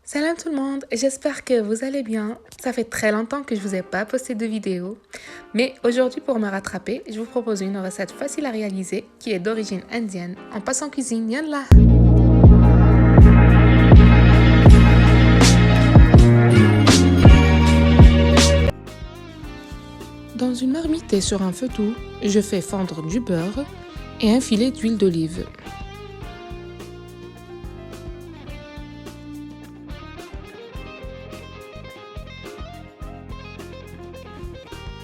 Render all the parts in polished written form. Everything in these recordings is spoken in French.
Salam tout le monde, j'espère que vous allez bien. Ça fait très longtemps que je vous ai pas posté de vidéo, mais aujourd'hui pour me rattraper, je vous propose une recette facile à réaliser qui est d'origine indienne. On passe en cuisine, yallah! Dans une marmite et sur un feu doux, je fais fondre du beurre et un filet d'huile d'olive.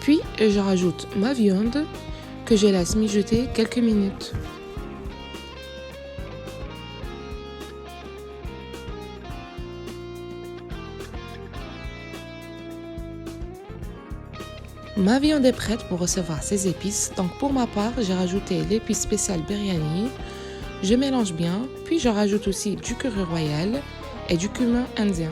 Puis, je rajoute ma viande que je laisse mijoter quelques minutes. Ma viande est prête pour recevoir ces épices, donc pour ma part, j'ai rajouté l'épice spéciale biryani. Je mélange bien, puis je rajoute aussi du curry royal et du cumin indien.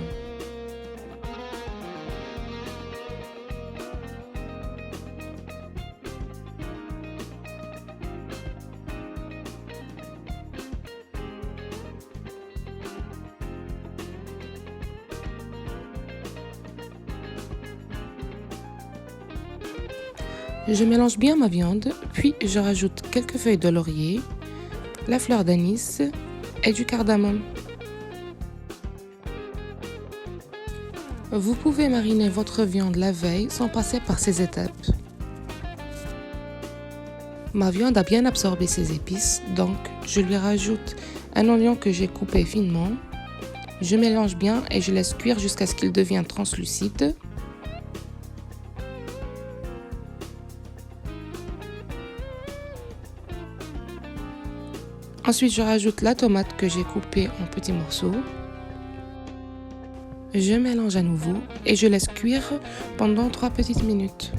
Je mélange bien ma viande, puis je rajoute quelques feuilles de laurier, la fleur d'anis et du cardamome. Vous pouvez mariner votre viande la veille sans passer par ces étapes. Ma viande a bien absorbé ces épices, donc je lui rajoute un oignon que j'ai coupé finement. Je mélange bien et je laisse cuire jusqu'à ce qu'il devienne translucide. Ensuite, je rajoute la tomate que j'ai coupée en petits morceaux. Je mélange à nouveau et je laisse cuire pendant 3 petites minutes.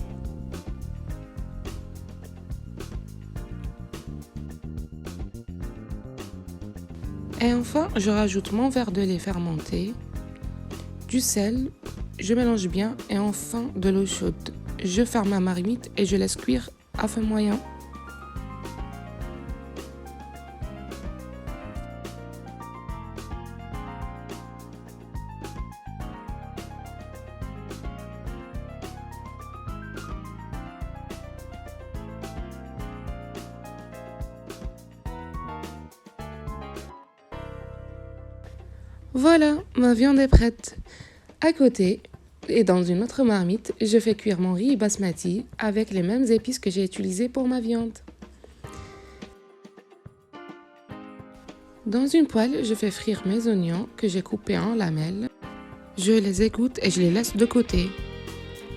Et enfin, je rajoute mon verre de lait fermenté, du sel, je mélange bien et enfin de l'eau chaude. Je ferme ma marmite et je laisse cuire à feu moyen. Voilà, ma viande est prête. À côté, et dans une autre marmite, je fais cuire mon riz basmati avec les mêmes épices que j'ai utilisées pour ma viande. Dans une poêle, je fais frire mes oignons que j'ai coupés en lamelles. Je les égoutte et je les laisse de côté.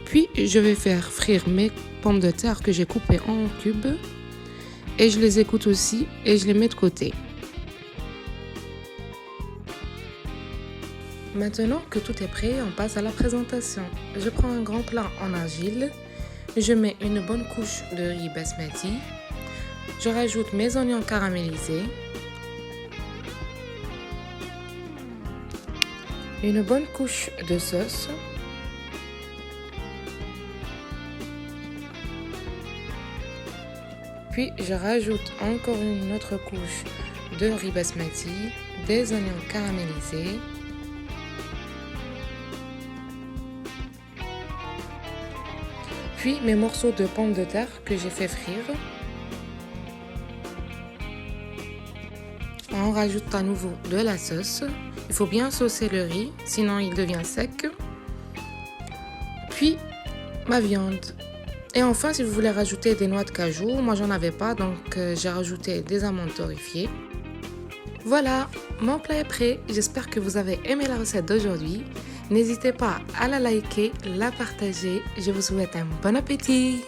Puis, je vais faire frire mes pommes de terre que j'ai coupées en cubes. Et je les égoutte aussi et je les mets de côté. Maintenant que tout est prêt, on passe à la présentation. Je prends un grand plat en argile, je mets une bonne couche de riz basmati, je rajoute mes oignons caramélisés, une bonne couche de sauce, puis je rajoute encore une autre couche de riz basmati, des oignons caramélisés, puis mes morceaux de pommes de terre que j'ai fait frire. On rajoute à nouveau de la sauce. Il faut bien saucer le riz, sinon il devient sec. Puis ma viande. Et enfin, si vous voulez rajouter des noix de cajou, moi j'en avais pas, donc j'ai rajouté des amandes torréfiées. Voilà, mon plat est prêt. J'espère que vous avez aimé la recette d'aujourd'hui. N'hésitez pas à la liker, la partager. Je vous souhaite un bon appétit!